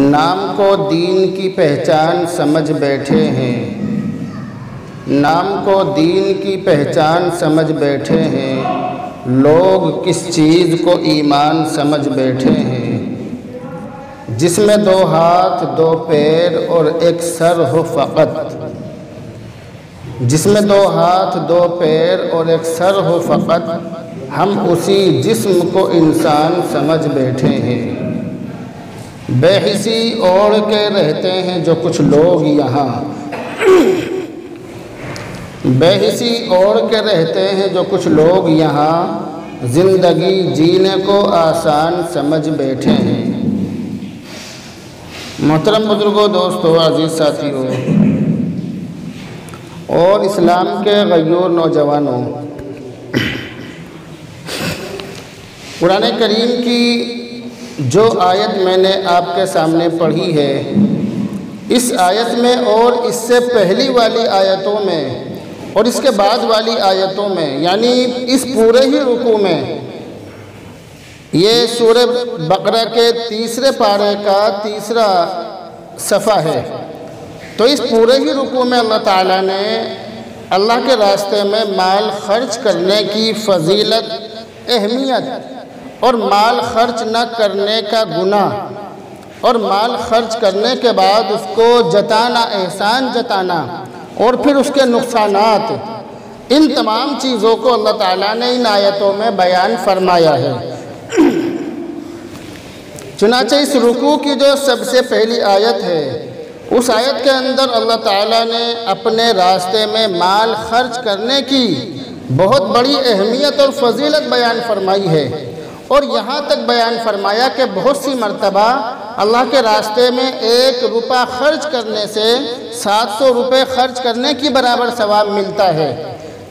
نام کو دین کی پہچان سمجھ بیٹھے ہیں، نام کو دین کی پہچان سمجھ بیٹھے ہیں، لوگ کس چیز کو ایمان سمجھ بیٹھے ہیں۔ جس میں 2 ہاتھ 2 پیر اور 1 سر ہو فقط، جس میں 2 ہاتھ 2 پیر اور 1 سر ہو فقط، ہم اسی جسم کو انسان سمجھ بیٹھے ہیں۔ بے حسی اوڑھ کے رہتے ہیں جو کچھ لوگ یہاں، بے حسی اوڑھ کے رہتے ہیں جو کچھ لوگ یہاں، زندگی جینے کو آسان سمجھ بیٹھے ہیں۔ محترم بزرگوں، دوستوں، عزیز ساتھیوں اور اسلام کے غیور نوجوانوں، قرآن کریم کی جو آیت میں نے آپ کے سامنے پڑھی ہے، اس آیت میں اور اس سے پہلی والی آیتوں میں اور اس کے بعد والی آیتوں میں، یعنی اس پورے ہی رکوع میں، یہ سورہ بقرہ کے 3 پارے کا 3 صفحہ ہے، تو اس پورے ہی رکوع میں اللہ تعالیٰ نے اللہ کے راستے میں مال خرچ کرنے کی فضیلت، اہمیت اور مال خرچ نہ کرنے کا گناہ اور مال خرچ کرنے کے بعد اس کو جتانا، احسان جتانا اور پھر اس کے نقصانات، ان تمام چیزوں کو اللہ تعالیٰ نے ان آیتوں میں بیان فرمایا ہے۔ چنانچہ اس رکوع کی جو سب سے پہلی آیت ہے، اس آیت کے اندر اللہ تعالیٰ نے اپنے راستے میں مال خرچ کرنے کی بہت بڑی اہمیت اور فضیلت بیان فرمائی ہے، اور یہاں تک بیان فرمایا کہ بہت سی مرتبہ اللہ کے راستے میں 1 روپیہ خرچ کرنے سے 700 روپے خرچ کرنے کی برابر ثواب ملتا ہے۔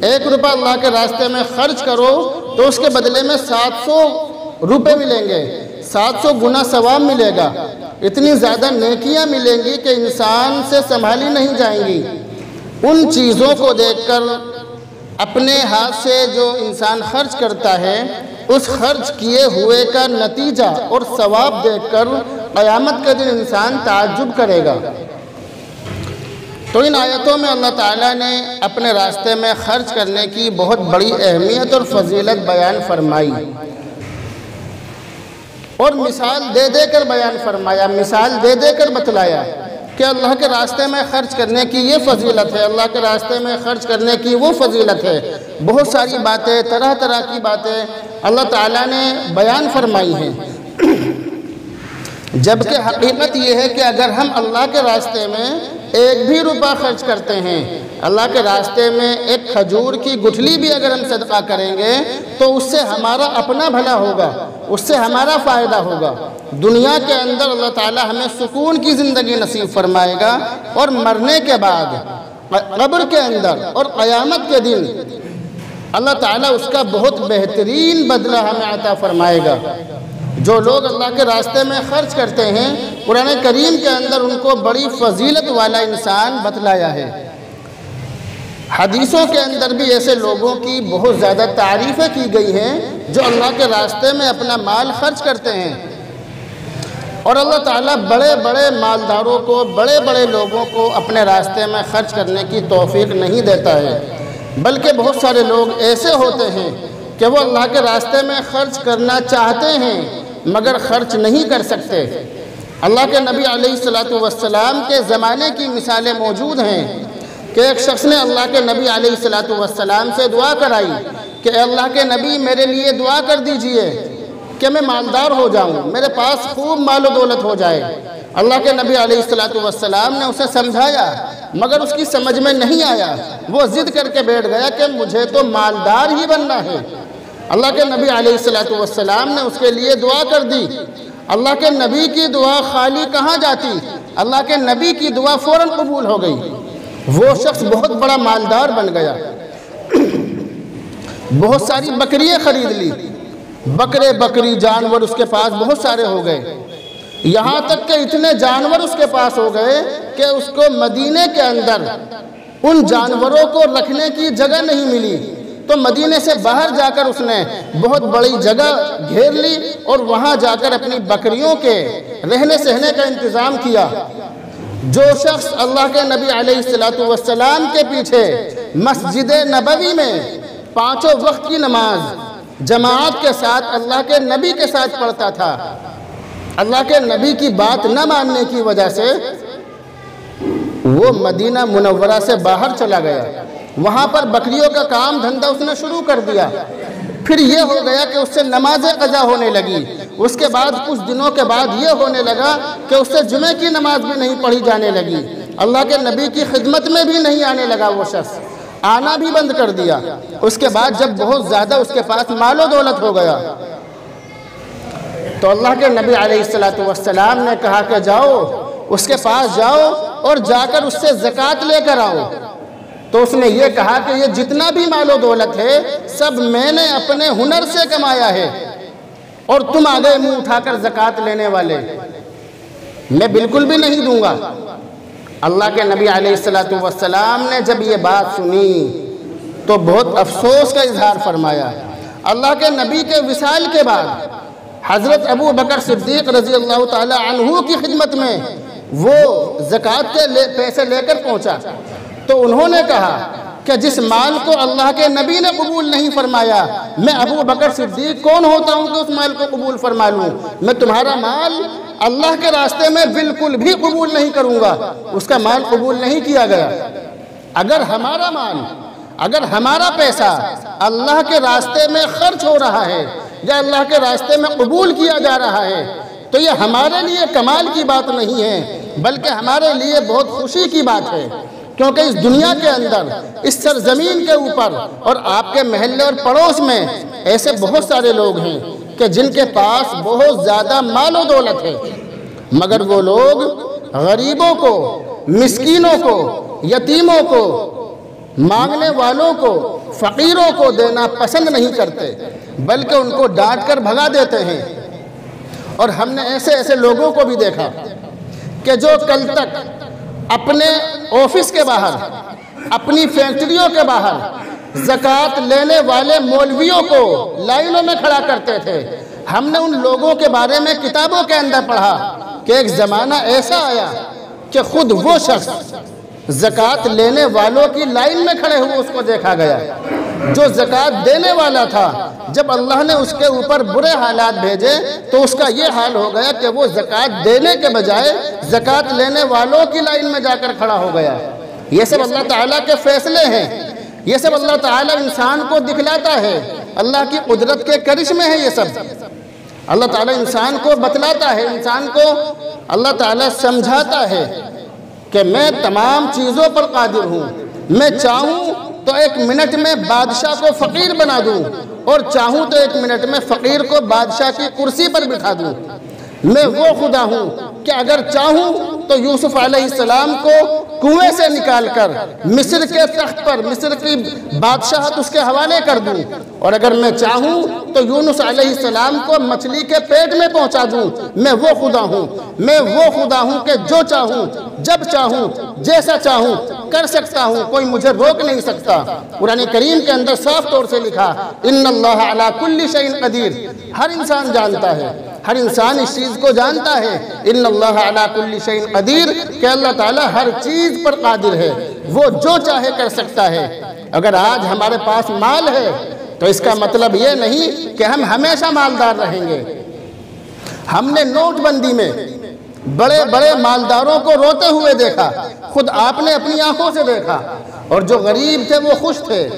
1 روپیہ اللہ کے راستے میں خرچ کرو تو اس کے بدلے میں 700 روپے ملیں گے، 700 گنا ثواب ملے گا، اتنی زیادہ نیکیاں ملیں گی کہ انسان سے سنبھالی نہیں جائیں گی۔ ان چیزوں کو دیکھ کر اپنے ہاتھ سے جو انسان خرچ کرتا ہے، اس خرچ کیے ہوئے کا نتیجہ اور ثواب دیکھ کر قیامت کے دن انسان تعجب کرے گا۔ تو ان آیتوں میں اللہ تعالیٰ نے اپنے راستے میں خرچ کرنے کی بہت بڑی اہمیت اور فضیلت بیان فرمائی، اور مثال دے دے کر بیان فرمایا، مثال دے دے کر بتلایا کہ اللہ کے راستے میں خرچ کرنے کی یہ فضیلت ہے، اللہ کے راستے میں خرچ کرنے کی وہ فضیلت ہے۔ بہت ساری باتیں، طرح طرح کی باتیں اللہ تعالیٰ نے بیان فرمائی ہیں، جبکہ حقیقت یہ ہے کہ اگر ہم اللہ کے راستے میں 1 بھی روپیہ خرچ کرتے ہیں، اللہ کے راستے میں 1 کھجور کی گٹھلی بھی اگر ہم صدقہ کریں گے تو اس سے ہمارا اپنا بھلا ہوگا، اس سے ہمارا فائدہ ہوگا۔ دنیا کے اندر اللہ تعالیٰ ہمیں سکون کی زندگی نصیب فرمائے گا، اور مرنے کے بعد قبر کے اندر اور قیامت کے دن اللہ تعالیٰ اس کا بہت بہترین بدلہ ہمیں عطا فرمائے گا۔ جو لوگ اللہ کے راستے میں خرچ کرتے ہیں، قرآن کریم کے اندر ان کو بڑی فضیلت والا انسان بتلایا ہے۔ حدیثوں کے اندر بھی ایسے لوگوں کی بہت زیادہ تعریفیں کی گئی ہیں جو اللہ کے راستے میں اپنا مال خرچ کرتے ہیں، اور اللہ تعالیٰ بڑے بڑے مالداروں کو، بڑے بڑے لوگوں کو اپنے راستے میں خرچ کرنے کی توفیق نہیں دیتا ہے، بلکہ بہت سارے لوگ ایسے ہوتے ہیں کہ وہ اللہ کے راستے میں خرچ کرنا چاہتے ہیں مگر خرچ نہیں کر سکتے۔ اللہ کے نبی علیہ السلام کے زمانے کی مثالیں موجود ہیں کہ ایک شخص نے اللہ کے نبی علیہ السلام سے دعا کرائی کہ اے اللہ کے نبی، میرے لیے دعا کر دیجئے کہ میں مالدار ہو جاؤں، میرے پاس خوب مال و دولت ہو جائے۔ اللہ کے نبی علیہ السلام نے اسے سمجھایا مگر اس کی سمجھ میں نہیں آیا، وہ ضد کر کے بیٹھ گیا کہ مجھے تو مالدار ہی بننا ہے۔ اللہ کے نبی علیہ السلام نے اس کے لیے دعا کر دی۔ اللہ کے نبی کی دعا خالی کہاں جاتی، اللہ کے نبی کی دعا فوراً قبول ہو گئی۔ وہ شخص بہت بڑا مالدار بن گیا، بہت ساری بکریاں خرید لی، بکرے بکری جانور اس کے پاس بہت سارے ہو گئے، یہاں تک کہ اتنے جانور اس کے پاس ہو گئے کہ اس کو مدینے کے اندر ان جانوروں کو رکھنے کی جگہ نہیں ملی، تو مدینے سے باہر جا کر اس نے بہت بڑی جگہ گھیر لی اور وہاں جا کر اپنی بکریوں کے رہنے سہنے کا انتظام کیا۔ جو شخص اللہ کے نبی علیہ السلام کے پیچھے مسجد نبوی میں 5 وقت کی نماز جماعت کے ساتھ اللہ کے نبی کے ساتھ پڑھتا تھا، اللہ کے نبی کی بات نہ ماننے کی وجہ سے وہ مدینہ منورہ سے باہر چلا گیا، وہاں پر بکریوں کا کام دھندہ اس نے شروع کر دیا۔ پھر یہ ہو گیا کہ اس سے نمازیں قضا ہونے لگی، اس کے بعد کچھ دنوں کے بعد یہ ہونے لگا کہ اس سے جمعہ کی نماز بھی نہیں پڑھی جانے لگی، اللہ کے نبی کی خدمت میں بھی نہیں آنے لگا، وہ شخص آنا بھی بند کر دیا۔ اس کے بعد جب بہت زیادہ اس کے پاس مال و دولت ہو گیا تو اللہ کے نبی علیہ السلام نے کہا کہ جاؤ اس کے پاس جاؤ اور جا کر اس سے زکوٰۃ لے کر آؤ۔ تو اس نے یہ کہا کہ یہ جتنا بھی مال و دولت ہے سب میں نے اپنے ہنر سے کمایا ہے اور تم آگے منہ اٹھا کر زکوٰۃ لینے والے، میں بالکل بھی نہیں دوں گا۔ اللہ کے نبی علیہ السلام نے جب یہ بات سنی تو بہت افسوس کا اظہار فرمایا۔ اللہ کے نبی کے وصال کے بعد حضرت ابو بکر صدیق رضی اللہ تعالی عنہ کی خدمت میں وہ زکوٰۃ کے پیسے لے کر پہنچا تو انہوں نے کہا کہ جس مال کو اللہ کے نبی نے قبول نہیں فرمایا، میں ابو بکر صدیق کون ہوتا ہوں کہ اس مال کو قبول فرما لوں؟ میں تمہارا مال اللہ کے راستے میں بالکل بھی قبول نہیں کروں گا۔ اس کا مال قبول نہیں کیا گیا۔ اگر ہمارا مال، اگر ہمارا پیسہ اللہ کے راستے میں خرچ ہو رہا ہے یا اللہ کے راستے میں قبول کیا جا رہا ہے تو یہ ہمارے لیے کمال کی بات نہیں ہے بلکہ ہمارے لیے بہت خوشی کی بات ہے، کیونکہ اس دنیا کے اندر، اس سرزمین کے اوپر اور آپ کے محلے اور پڑوس میں ایسے بہت سارے لوگ ہیں کہ جن کے پاس بہت زیادہ مال و دولت ہے، مگر وہ لوگ غریبوں کو، مسکینوں کو، یتیموں کو، مانگنے والوں کو، فقیروں کو دینا پسند نہیں کرتے بلکہ ان کو ڈانٹ کر بھگا دیتے ہیں۔ اور ہم نے ایسے لوگوں کو بھی دیکھا کہ جو کل تک اپنے آفس کے باہر، اپنی فیکٹریوں کے باہر زکوٰۃ لینے والے مولویوں کو لائنوں میں کھڑا کرتے تھے، ہم نے ان لوگوں کے بارے میں کتابوں کے اندر پڑھا کہ ایک زمانہ ایسا آیا کہ خود وہ شخص زکوٰۃ لینے والوں کی لائن میں کھڑے ہوئے اس کو دیکھا گیا۔ جو زکوٰۃ دینے والا تھا، جب اللہ نے اس کے اوپر برے حالات بھیجے تو اس کا یہ حال ہو گیا کہ وہ زکوٰۃ دینے کے بجائے زکوٰۃ لینے والوں کی لائن میں جا کر کھڑا ہو گیا۔ یہ سب اللہ تعالیٰ کے فیصلے ہیں، یہ سب اللہ تعالیٰ انسان کو دکھلاتا ہے، اللہ کی قدرت کے کرشمے ہیں یہ سب۔ اللہ تعالیٰ انسان کو بتلاتا ہے، انسان کو اللہ تعالیٰ سمجھاتا ہے کہ میں تمام چیزوں پر قادر ہوں، میں چاہوں تو 1 منٹ میں بادشاہ کو فقیر بنا دوں اور چاہوں تو 1 منٹ میں فقیر کو بادشاہ کی کرسی پر بٹھا دوں۔ میں وہ خدا ہوں کہ اگر چاہوں تو یوسف علیہ السلام کو کنویں سے نکال کر مصر کے تخت پر، مصر کی بادشاہت اس کے حوالے کر دوں، اور اگر میں چاہوں تو یونس علیہ السلام کو مچھلی کے پیٹ میں پہنچا دوں۔ میں وہ خدا ہوں، میں وہ خدا ہوں کہ جو چاہوں، جب چاہوں، جیسا چاہوں کر سکتا ہوں، کوئی مجھے روک نہیں سکتا۔ قرآن کریم کے اندر صاف طور سے لکھا ان اللہ علی کل شیء قدیر، ہر انسان جانتا ہے، ہر انسان اس چیز کو جانتا ہے، ان اللہ علی کل شیء قدیر، کہ اللہ تعالیٰ ہر چیز پر قادر ہے، وہ جو چاہے کر سکتا ہے۔ اگر آج ہمارے پاس مال ہے تو اس کا مطلب یہ نہیں کہ ہم ہمیشہ مالدار رہیں گے۔ ہم نے نوٹ بندی میں بڑے بڑے مالداروں کو روتے ہوئے دیکھا، خود آپ نے اپنی آنکھوں سے دیکھا، اور جو غریب تھے وہ خوش تھے۔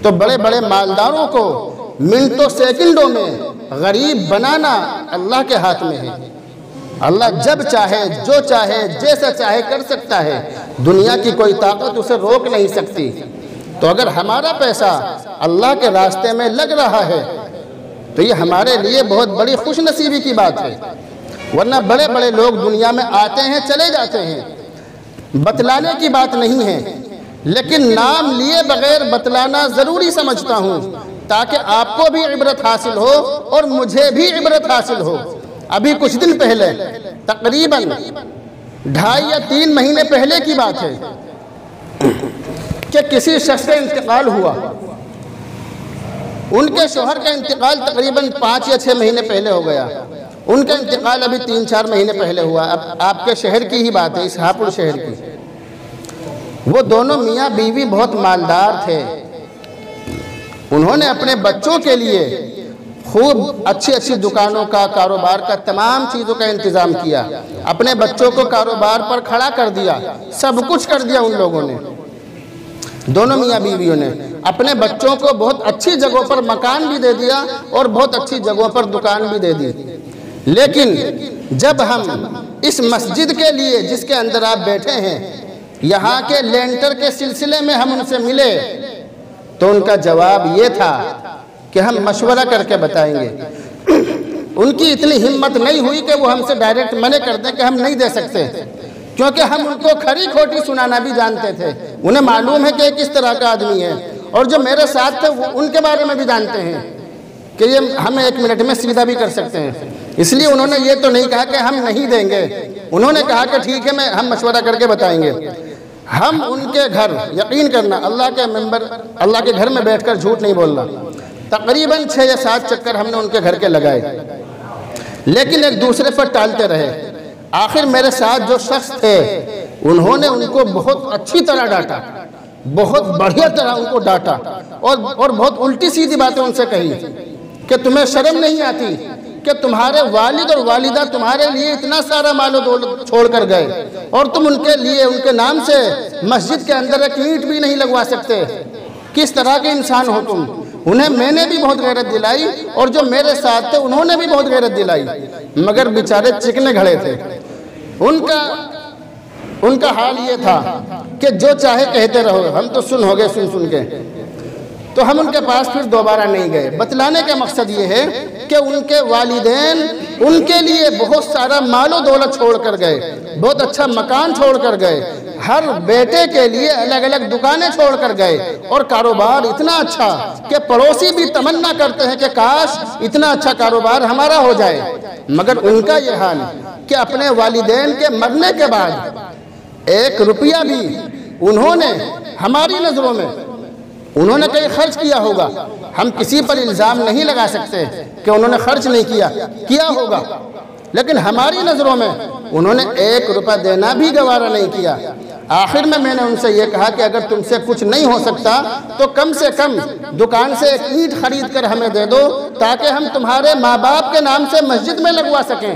تو بڑے بڑے مالداروں کو منٹوں سیکنڈوں میں غریب بنانا اللہ کے ہاتھ میں ہے۔ اللہ جب چاہے، جو چاہے، جیسا چاہے کر سکتا ہے، دنیا کی کوئی طاقت اسے روک نہیں سکتی۔ تو اگر ہمارا پیسہ اللہ کے راستے میں لگ رہا ہے تو یہ ہمارے لیے بہت بڑی خوش نصیبی کی بات ہے، ورنہ بڑے بڑے لوگ دنیا میں آتے ہیں، چلے جاتے ہیں۔ بتلانے کی بات نہیں ہے، لیکن نام لیے بغیر بتلانا ضروری سمجھتا ہوں تاکہ آپ کو بھی عبرت حاصل ہو اور مجھے بھی عبرت حاصل ہو۔ ابھی کچھ دن پہلے، تقریباً 2.5 یا 3 مہینے پہلے کی بات ہے کہ کسی شخص کا انتقال ہوا، ان کے شوہر کا انتقال تقریباً 5 یا 6 مہینے پہلے ہو گیا، ان کا انتقال ابھی 3-4 مہینے پہلے ہوا۔ اب آپ کے شہر کی ہی بات ہے، اسحاق پور شہر کی۔ وہ دونوں میاں بیوی بہت مالدار تھے، انہوں نے اپنے بچوں کے لیے خوب اچھی اچھی دکانوں کا، کاروبار کا، تمام چیزوں کا انتظام کیا، اپنے بچوں کو کاروبار پر کھڑا کر دیا، سب کچھ کر دیا ان لوگوں نے، دونوں میاں بیویوں نے۔ اپنے بچوں کو بہت اچھی جگہوں پر مکان بھی دے دیا اور بہت اچھی جگہوں پر دکان بھی دے دی۔ لیکن جب ہم اس مسجد کے لیے جس کے اندر آپ بیٹھے ہیں، یہاں کے لینٹر کے سلسلے میں ہم ان سے ملے تو ان کا جواب یہ تھا کہ ہم مشورہ کر کے بتائیں گے۔ ان کی اتنی ہمت نہیں ہوئی کہ وہ ہم سے ڈائریکٹ منع کر دیں کہ ہم نہیں دے سکتے، کیونکہ ہم ان کو کھری کھوٹی سنانا بھی جانتے تھے، انہیں معلوم ہے کہ یہ کس طرح کا آدمی ہے، اور جو میرے ساتھ تھے وہ ان کے بارے میں بھی جانتے ہیں کہ یہ ہمیں 1 منٹ میں سیدھا بھی کر سکتے ہیں۔ اس لیے انہوں نے یہ تو نہیں کہا کہ ہم نہیں دیں گے، انہوں نے کہا کہ ٹھیک ہے ہم مشورہ کر کے بتائیں گے۔ ہم ان کے گھر، یقین کرنا اللہ کے ممبر، اللہ کے گھر میں بیٹھ کر جھوٹ نہیں بولنا، تقریباً 6 یا 7 چکر ہم نے ان کے گھر کے لگائے، لیکن ایک دوسرے پر ٹالتے رہے۔ آخر میرے ساتھ جو شخص تھے انہوں نے ان کو بہت اچھی طرح ڈانٹا، بہت بڑھیا طرح ان کو ڈانٹا، اور بہت الٹی سیدھی باتیں ان سے کہی کہ تمہیں شرم نہیں آتی کہ تمہارے والد اور والدہ تمہارے لیے اتنا سارا مال و دولت چھوڑ کر گئے اور تم ان کے لیے، ان کے نام سے مسجد کے اندر ایک اینٹ بھی نہیں لگوا سکتے، کس طرح کے انسان ہو تم؟ انہیں میں نے بھی بہت غیرت دلائی اور جو میرے ساتھ تھے انہوں نے بھی بہت غیرت دلائی، مگر بیچارے چکنے گھڑے تھے۔ ان کا حال یہ تھا کہ جو چاہے کہتے رہو، ہم تو سن ہو گئے سن کے، تو ہم ان کے پاس پھر دوبارہ نہیں گئے۔ بتلانے کا مقصد یہ ہے کہ ان کے والدین ان کے لیے بہت سارا مال و دولت چھوڑ کر گئے، بہت اچھا مکان چھوڑ کر گئے، ہر بیٹے کے لیے الگ الگ دکانیں چھوڑ کر گئے، اور کاروبار اتنا اچھا کہ پڑوسی بھی تمنا کرتے ہیں کہ کاش اتنا اچھا کاروبار ہمارا ہو جائے۔ مگر ان کا یہ حال کہ اپنے والدین کے مرنے کے بعد 1 روپیہ بھی انہوں نے ہماری نظروں میں، انہوں نے کہیں خرچ کیا ہوگا، ہم کسی پر الزام نہیں لگا سکتے کہ انہوں نے خرچ نہیں کیا ہوگا، لیکن ہماری نظروں میں انہوں نے 1 روپیہ دینا بھی گوارا نہیں کیا۔ آخر میں نے ان سے یہ کہا کہ اگر تم سے کچھ نہیں ہو سکتا تو کم سے کم دکان سے ایک اینٹ خرید کر ہمیں دے دو تاکہ ہم تمہارے ماں باپ کے نام سے مسجد میں لگوا سکیں۔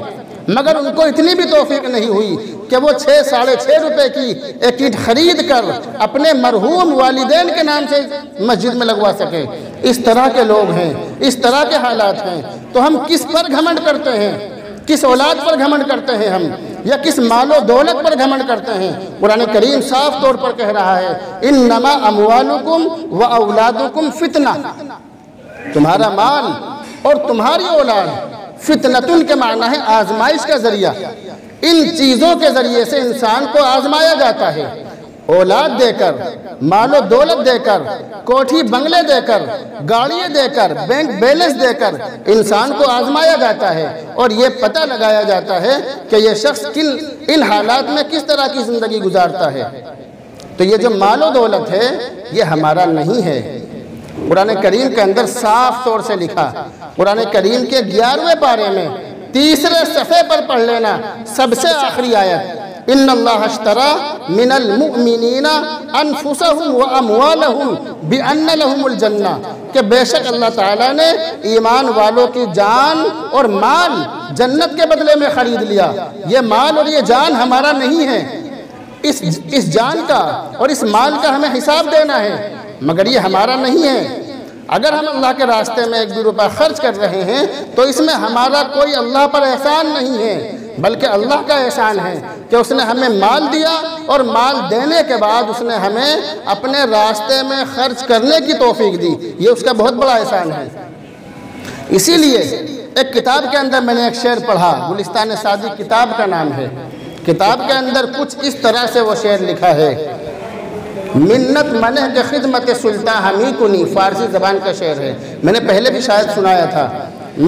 مگر ان کو اتنی بھی توفیق نہیں ہوئی کہ وہ 6-6.5 روپے کی ایک اینٹ خرید کر اپنے مرحوم والدین کے نام سے مسجد میں لگوا سکیں۔ اس طرح کے لوگ ہیں، اس طرح کے حالات ہیں، تو ہم کس پر گھمنڈ کرتے ہیں؟ کس اولاد پر گھمنڈ کرتے ہیں ہم، یا کس مال و دولت پر گھمنڈ کرتے ہیں؟ قرآن کریم صاف طور پر کہہ رہا ہے انما اموالکم و اولادکم فتنہ، تمہارا مال اور تمہاری اولاد فتنتن کے معنی ہے آزمائش کا ذریعہ، ان چیزوں کے ذریعے سے انسان کو آزمایا جاتا ہے۔ اولاد دے کر، مال و دولت دے کر، کوٹھی بنگلے دے کر، گاڑیاں دے کر، بینک بیلنس دے کر انسان کو آزمایا جاتا ہے، اور یہ پتہ لگایا جاتا ہے کہ یہ شخص ان حالات میں کس طرح کی زندگی گزارتا ہے۔ تو یہ جو مال و دولت ہے یہ ہمارا نہیں ہے۔ قرآن کریم کے اندر صاف طور سے لکھا، قرآن کریم کے 11ویں پارے میں 3رے صفحے پر پڑھ لینا، سب سے آخری آیت، ان اللہ اشترى من المؤمنین انفسهم واموالهم بان لهم الجنہ، کہ بے شک اللہ تعالیٰ نے ایمان والوں کی جان اور مال جنت کے بدلے میں خرید لیا۔ یہ مال اور یہ جان ہمارا نہیں ہے، اس جان کا اور اس مال کا ہمیں حساب دینا ہے، مگر یہ ہمارا نہیں ہے۔ اگر ہم اللہ کے راستے میں 1 بھی روپیہ خرچ کر رہے ہیں تو اس میں ہمارا کوئی اللہ پر احسان نہیں ہے، بلکہ اللہ کا احسان ہے کہ اس نے ہمیں مال دیا، اور مال دینے کے بعد اس نے ہمیں اپنے راستے میں خرچ کرنے کی توفیق دی، یہ اس کا بہت بڑا احسان ہے۔ اسی لیے ایک کتاب کے اندر میں نے ایک شعر پڑھا، گلستان سعدی کتاب کا نام ہے، کتاب کے اندر کچھ اس طرح سے وہ شعر لکھا ہے، منت منہ کے خدمت سلطان ہمی کنی، فارسی زبان کا شعر ہے، میں نے پہلے بھی شاید سنایا تھا،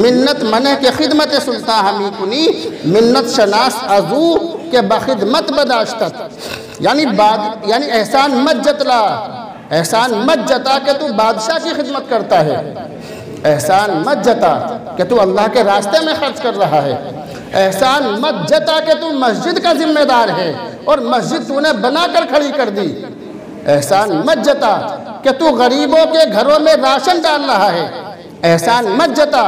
منت منہ کے خدمت سلطان ہمی کنی، منت شناس ازو کے بخدمت بداشتت، یعنی احسان مت جتلا، احسان مت جتا کہ تو بادشاہ کی خدمت کرتا ہے، احسان مت جتا کہ تو اللہ کے راستے میں خرچ کر رہا ہے، احسان مت جتا کہ تو مسجد کا ذمہ دار ہے اور مسجد تو نے بنا کر کھڑی کر دی، احسان مت جتا کہ تو غریبوں کے گھروں میں راشن ڈال رہا ہے، احسان مت جتا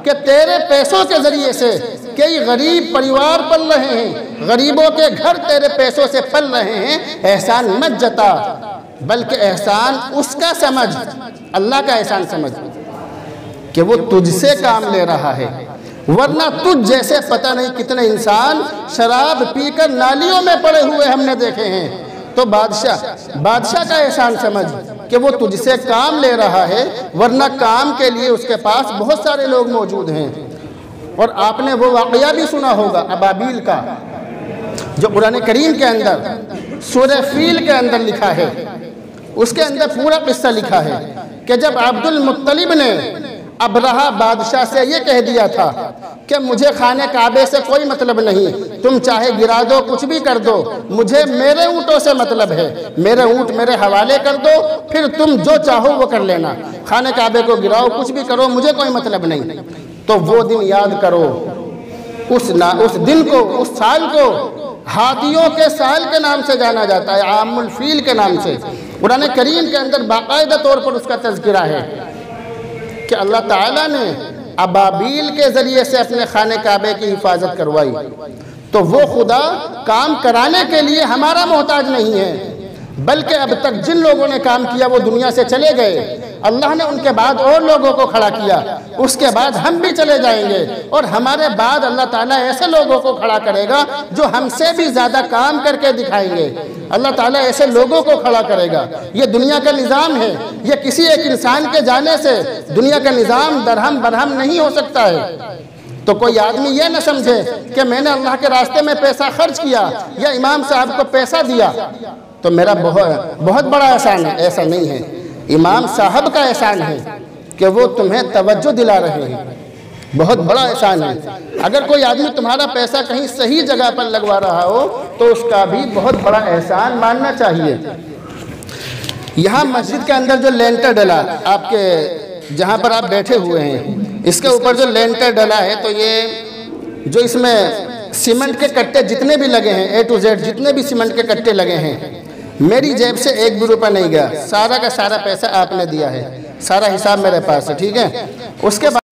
کہ تیرے پیسوں کے ذریعے سے کئی غریب پریوار پل رہے ہیں، غریبوں کے گھر تیرے پیسوں سے پل رہے ہیں، احسان مت جتا، بلکہ احسان اس کا سمجھ، اللہ کا احسان سمجھ کہ وہ تجھ سے کام لے رہا ہے، ورنہ تجھ جیسے پتہ نہیں کتنے انسان شراب پی کر نالیوں میں پڑے ہوئے ہم نے دیکھے ہیں۔ تو بادشاہ کا احسان سمجھ کہ وہ تجھ سے کام لے رہا ہے، ورنہ کام کے لیے اس کے پاس بہت سارے لوگ موجود ہیں۔ اور آپ نے وہ واقعہ بھی سنا ہوگا ابابیل کا، جو قرآن کریم کے اندر سورہ فیل کے اندر لکھا ہے، اس کے اندر پورا قصہ لکھا ہے کہ جب عبد المطلب نے ابرہہ بادشاہ سے یہ کہہ دیا تھا کہ مجھے خانہ کعبے سے کوئی مطلب نہیں، تم چاہے گرا دو کچھ بھی کر دو، مجھے میرے اونٹوں سے مطلب ہے، میرے اونٹ میرے حوالے کر دو، پھر تم جو چاہو وہ کر لینا، خانہ کعبے کو گراؤ کچھ بھی کرو، مجھے کوئی مطلب نہیں۔ تو وہ دن یاد کرو، اس دن کو، اس سال کو ہاتھیوں کے سال کے نام سے جانا جاتا ہے، عام الفیل کے نام سے۔ قرآن کریم کے اندر باقاعدہ طور پر اس کا تذکرہ ہے کہ اللہ تعالیٰ نے ابابیل کے ذریعے سے اپنے خانہ کعبے کی حفاظت کروائی، تو وہ خدا کام کرانے کے لیے ہمارا محتاج نہیں ہے، بلکہ اب تک جن لوگوں نے کام کیا وہ دنیا سے چلے گئے، اللہ نے ان کے بعد اور لوگوں کو کھڑا کیا، اس کے بعد ہم بھی چلے جائیں گے، اور ہمارے بعد اللہ تعالیٰ ایسے لوگوں کو کھڑا کرے گا جو ہم سے بھی زیادہ کام کر کے دکھائیں گے، اللہ تعالیٰ ایسے لوگوں کو کھڑا کرے گا۔ یہ دنیا کا نظام ہے، یہ کسی ایک انسان کے جانے سے دنیا کا نظام درہم برہم نہیں ہو سکتا ہے۔ تو کوئی آدمی یہ نہ سمجھے کہ میں نے اللہ کے راستے میں پیسہ خرچ کیا یا امام صاحب کو پیسہ دیا تو میرا بہت بڑا احسان ہے، ایسا نہیں ہے۔ امام صاحب کا احسان ہے کہ وہ تمہیں توجہ دلا رہے ہیں، بہت بڑا احسان ہے۔ اگر کوئی آدمی تمہارا پیسہ کہیں صحیح جگہ پر لگوا رہا ہو تو اس کا بھی بہت بڑا احسان ماننا چاہیے۔ یہاں مسجد کے اندر جو لینٹر ڈلا، آپ کے جہاں پر آپ بیٹھے ہوئے ہیں، اس کے اوپر جو لینٹر ڈلا ہے، تو یہ جو اس میں سیمنٹ کے کٹے جتنے بھی لگے ہیں، A to Z جتنے بھی سیمنٹ کے کٹے لگے ہیں، میری جیب سے ایک بھی روپیہ نہیں گیا، سارا کا سارا پیسہ آپ نے دیا ہے، سارا حساب میرے پاس ہے، ٹھیک ہے۔ اس کے بعد